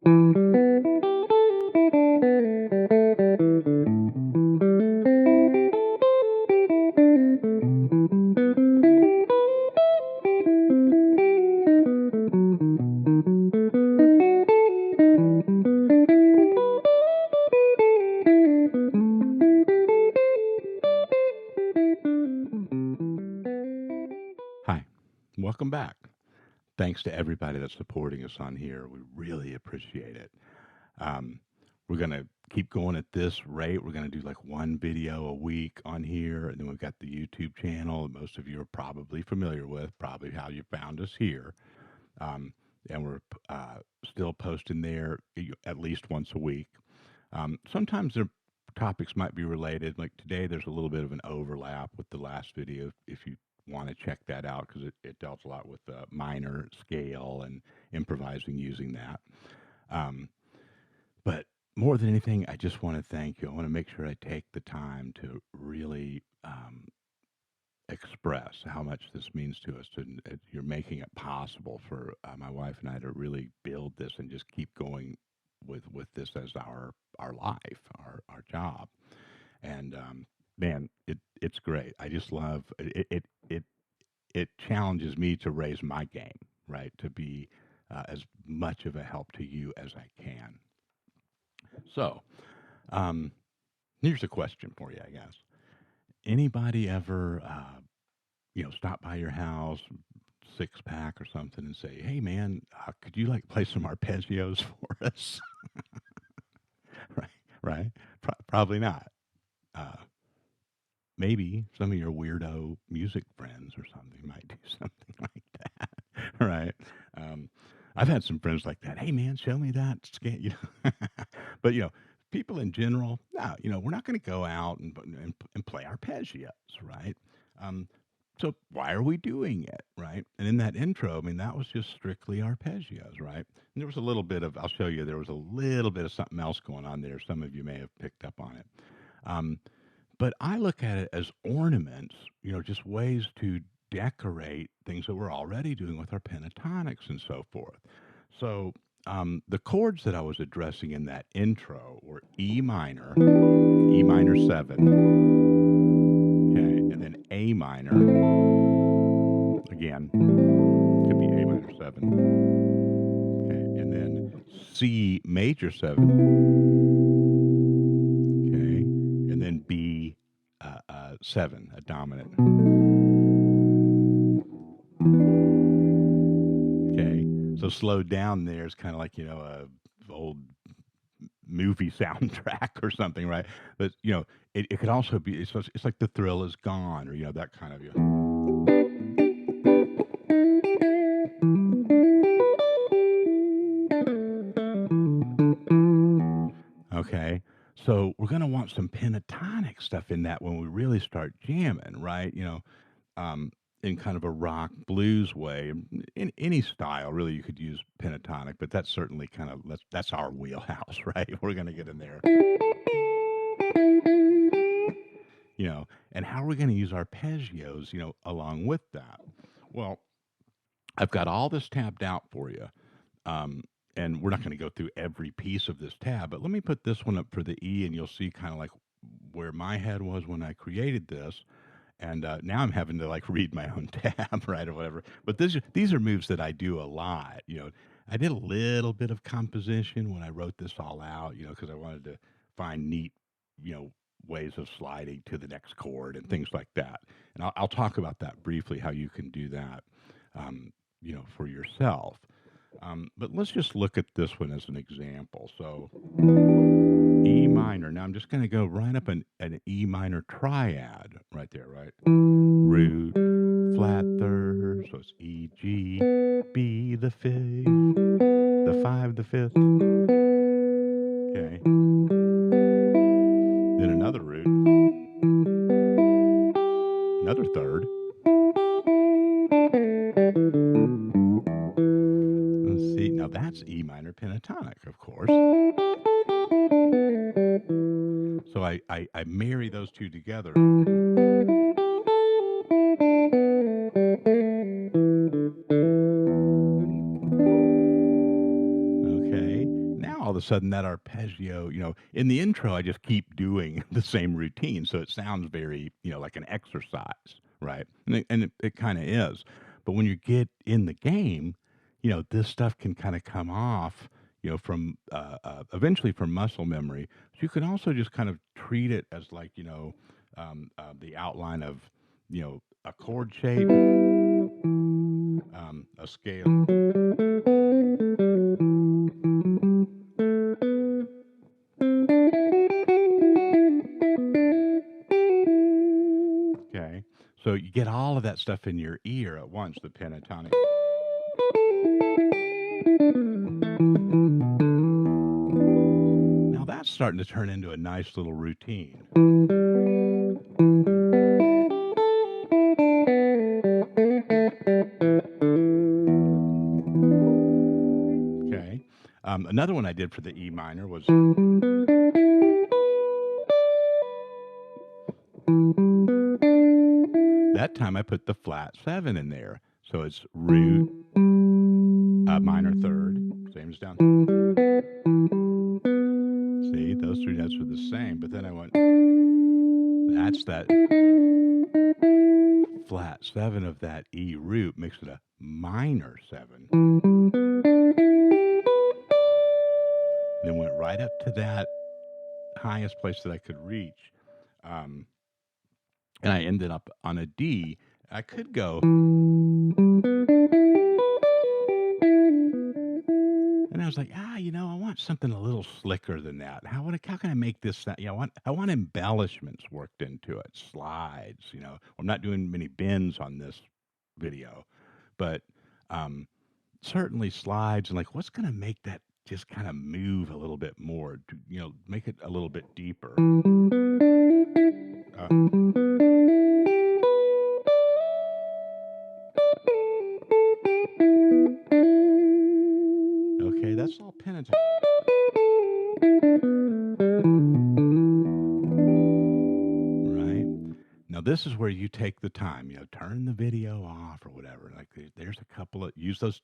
Hi, welcome back. Thanks to everybody that's supporting us on here. We really appreciate it. Um, we're going to keep going at this rate. We're going to do like one video a week on here. And then we've got the YouTube channel that most of you are probably familiar with, probably how you found us here. Um, and we're still posting there at least once a week. Sometimes their topics might be related. Like today, there's a little bit of an overlap with the last video if you want to check that out because it dealt a lot with the minor scale and improvising using that. Um, but more than anything, I just want to thank you. I want to make sure I take the time to really express how much this means to us. You're making it possible for my wife and I to really build this and just keep going with this as our life, our job. And man, it's great. I just love it. It challenges me to raise my game, right? To be as much of a help to you as I can. So, um, here's a question for you, I guess. Anybody ever, stop by your house, six pack or something, and say, "Hey, man, could you like play some arpeggios for us?" right, right. Probably not. Uh, Maybe some of your weirdo music friends or something might do something like that, right? Um, I've had some friends like that. Hey, man, show me that. But people in general, no, we're not going to go out and play arpeggios, right? Um, so why are we doing it, right? And in that intro, I mean, that was just strictly arpeggios, right? And there was a little bit of, I'll show you, there was a little bit of something else going on there. Some of you may have picked up on it. Um, but I look at it as ornaments, just ways to decorate things that we're already doing with our pentatonics and so forth. So the chords that I was addressing in that intro were E minor 7, okay, and then A minor, again, could be A minor 7, okay, and then C major 7, okay, and then B 7, a dominant. Okay, so slowed down there is kind of like a old movie soundtrack or something, right? But it could also be it's like the thrill is gone, or that kind of Okay, so we're gonna want some pentatonic stuff in that when we really start jamming, right? Um, in kind of a rock blues way, in any style, really, you could use pentatonic, but that's certainly kind of that's our wheelhouse, right? We're gonna get in there, and how are we going to use arpeggios, along with that? Well, I've got all this tabbed out for you. Um, and we're not going to go through every piece of this tab, but let me put this one up for the E and you'll see kind of like where my head was when I created this. And now I'm having to like read my own tab, right, or whatever. But these are moves that I do a lot. I did a little bit of composition when I wrote this all out, because I wanted to find neat, ways of sliding to the next chord and things like that. And I'll talk about that briefly, how you can do that, for yourself. But let's just look at this one as an example. So E minor. Now I'm just going to go right up an E minor triad right there, right? Root, flat third. So it's E, G, B, the fifth, the five, the fifth. Okay. Then another root, another third. Let's see. Now that's E minor pentatonic, of course. So I marry those two together. Okay. of a sudden that arpeggio, in the intro, I just keep doing the same routine. So it sounds very, like an exercise, right? And it kind of is. But when you get in the game, this stuff can kind of come off, from eventually from muscle memory. So you can also just kind of treat it as like, the outline of, a chord shape, a scale. Okay. So you get all of that stuff in your ear at once, the pentatonic. Now that's starting to turn into a nice little routine. Okay. Another one I did for the E minor was. That time I put the flat 7 in there. So it's root, minor third, same as down. See, those three notes are the same, but then I went, that's that flat 7 of that E root makes it a minor 7. Then went right up to that highest place that I could reach. And I ended up on a D. I could go. And I was like, I want something a little slicker than that. How can I make this? I want embellishments worked into it, slides. I'm not doing many bends on this video, but certainly slides and like what's going to make that just kind of move a little bit more. To, make it a little bit deeper. Okay, that's all pentatonic. Right? Now this is where you take the time, turn the video off or whatever. Like there's a couple of use those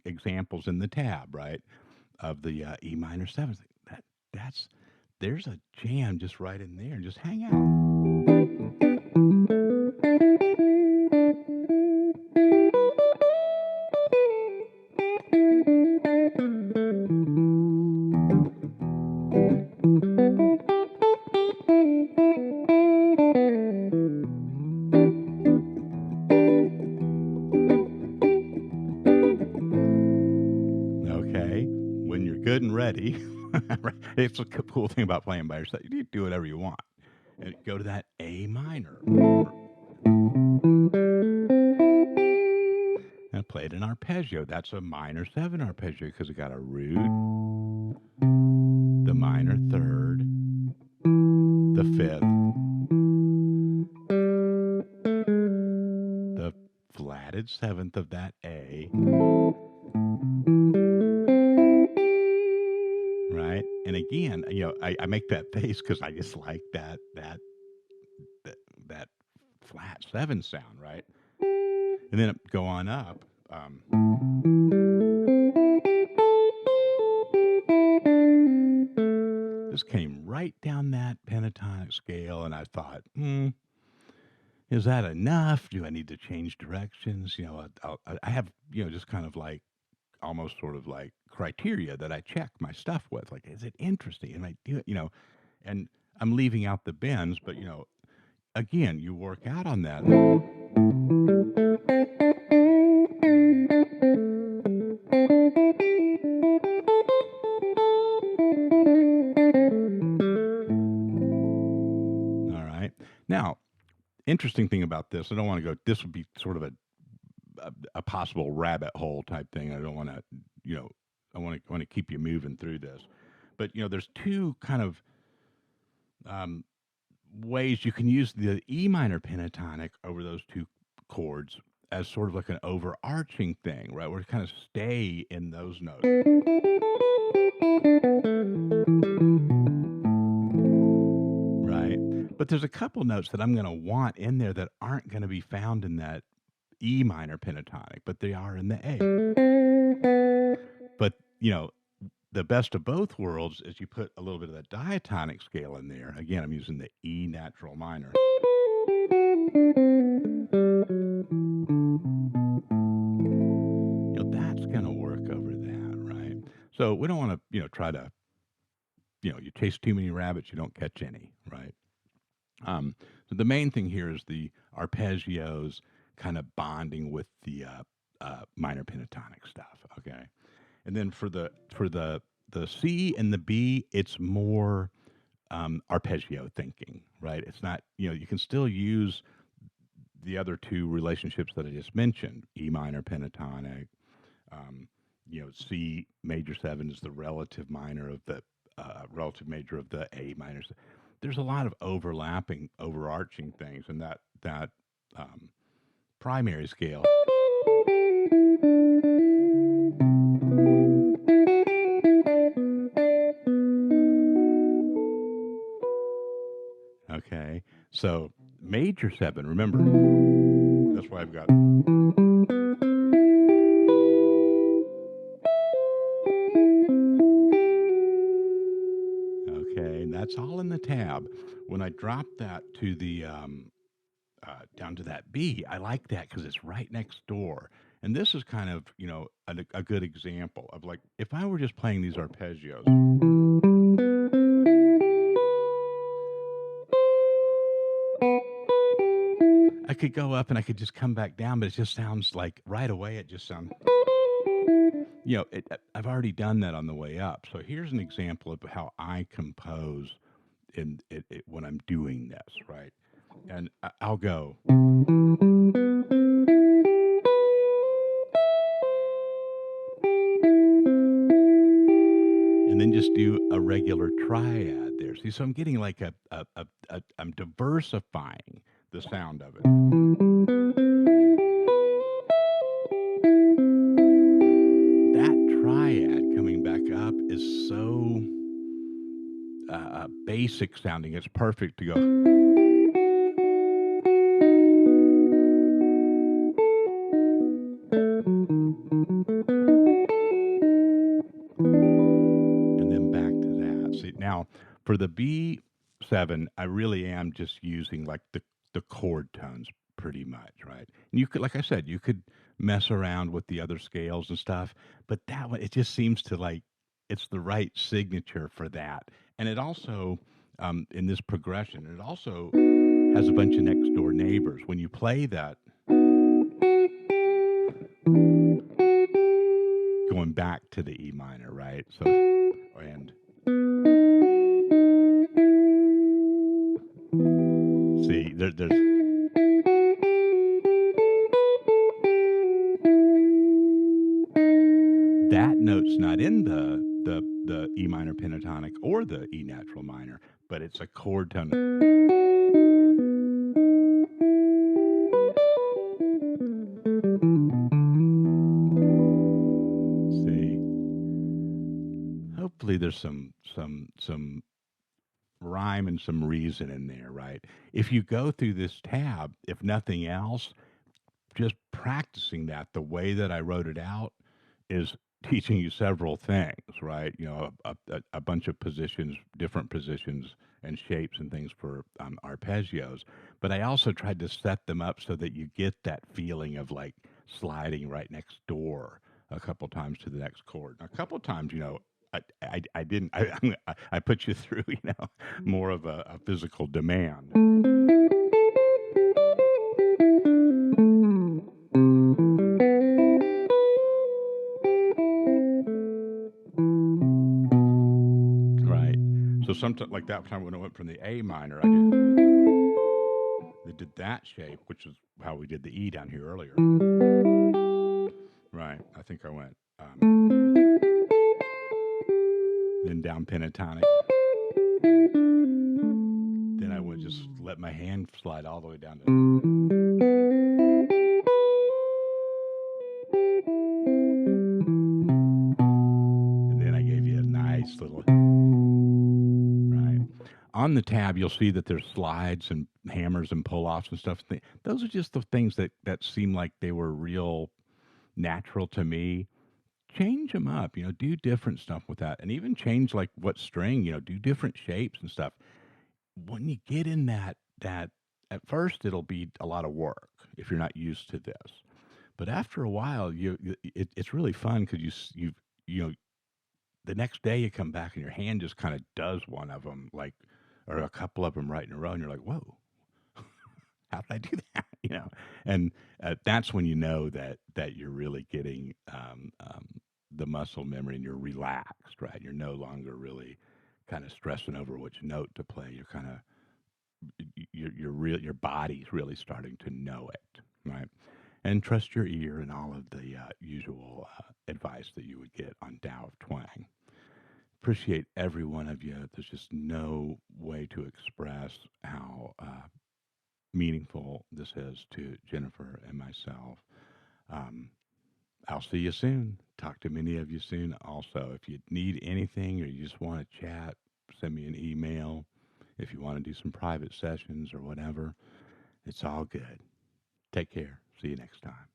examples in the tab, right? Of the E minor 7. There's a jam just right in there. Just hang out. Okay, when you're good and ready, it's a cool thing about playing by yourself. You do whatever you want. And go to that A minor. And play it an arpeggio. That's a minor 7 arpeggio because it got a root, the minor third, the 5th, the flatted 7th of that A. Right? And again, I make that face because I just like that flat 7 sound, right? And then go on up. This came right down that pentatonic scale, and I thought, is that enough? Do I need to change directions? I have, just kind of like almost sort of like criteria that I check my stuff with. Like, is it interesting? And I do it, and I'm leaving out the bends, but, again, you work out on that. All right. Now, interesting thing about this, I don't want to go, this would be sort of a possible rabbit hole type thing. I don't want to, I want to keep you moving through this. But, there's two kind of ways you can use the E minor pentatonic over those two chords as sort of like an overarching thing, right? Where to kind of stay in those notes. Right? But there's a couple notes that I'm going to want in there that aren't going to be found in that E minor pentatonic, but they are in the A. But, the best of both worlds is you put a little bit of that diatonic scale in there. Again, I'm using the E natural minor. That's going to work over that, right? So we don't want to, try to, you chase too many rabbits, you don't catch any, right? So the main thing here is the arpeggios kind of bonding with the minor pentatonic stuff. Okay, and then for the C and the B, it's more arpeggio thinking, right? It's not, you can still use the other two relationships that I just mentioned: E minor pentatonic. Um, C major seven is the relative minor of the relative major of the A minor. There's a lot of overlapping, overarching things, and that um, primary scale. Okay, so major seven. Remember, that's why I've got. Okay, and that's all in the tab. When I drop that to the down to that B, I like that because it's right next door. And this is kind of, a good example of like if I were just playing these arpeggios. I could go up and I could just come back down, but it just sounds like right away it just sounds. I've already done that on the way up. So here's an example of how I compose when I'm doing this, right? And I'll go. And then just do a regular triad there. See, so I'm getting like I'm diversifying the sound of it. That triad coming back up is so basic sounding. It's perfect to go. And then back to that. See, now for the B7, I really am just using like the chord tones pretty much, right? And you could, like I said, you could mess around with the other scales and stuff, but that one, it just seems to like it's the right signature for that. And it also, in this progression, it also has a bunch of next door neighbors. When you play that, going back to the E minor, right? So, and see, there's that note's not in the E minor pentatonic or the E natural minor, but it's a chord tone. See, hopefully there's some rhyme and some reason in there, right? If you go through this tab, if nothing else, just practicing that the way that I wrote it out is teaching you several things, right? A bunch of positions, different positions and shapes and things for arpeggios. But I also tried to set them up so that you get that feeling of like sliding right next door a couple times to the next chord. A couple times, I didn't. I put you through, more of a physical demand. Right. So sometimes, like that time when I went from the A minor, I did that shape, which is how we did the E down here earlier. Right. I think I went then down pentatonic. Then I would just let my hand slide all the way down to. And then I gave you a nice little. Right. On the tab, you'll see that there's slides and hammers and pull-offs and stuff. Those are just the things that seem like they were real natural to me. change them up, do different stuff with that, and even change, like, what string, do different shapes and stuff. When you get in that at first, it'll be a lot of work if you're not used to this, but after a while, it's really fun because you know, the next day you come back and your hand just kinda does one of them, like, or a couple of them right in a row, and you're like, "Whoa, how did I do that?" And, that's when you know that you're really getting, the muscle memory and you're relaxed, right? You're no longer really kinda stressing over which note to play. You're kinda your body's really starting to know it, right? And trust your ear and all of the, usual, advice that you would get on Tao of Twang. Appreciate every one of you. There's just no way to express how, meaningful this is to Jennifer and myself. Um, I'll see you soon. Talk to many of you soon. Also, if you need anything or you just want to chat, send me an email. If you want to do some private sessions or whatever, it's all good. Take care. See you next time.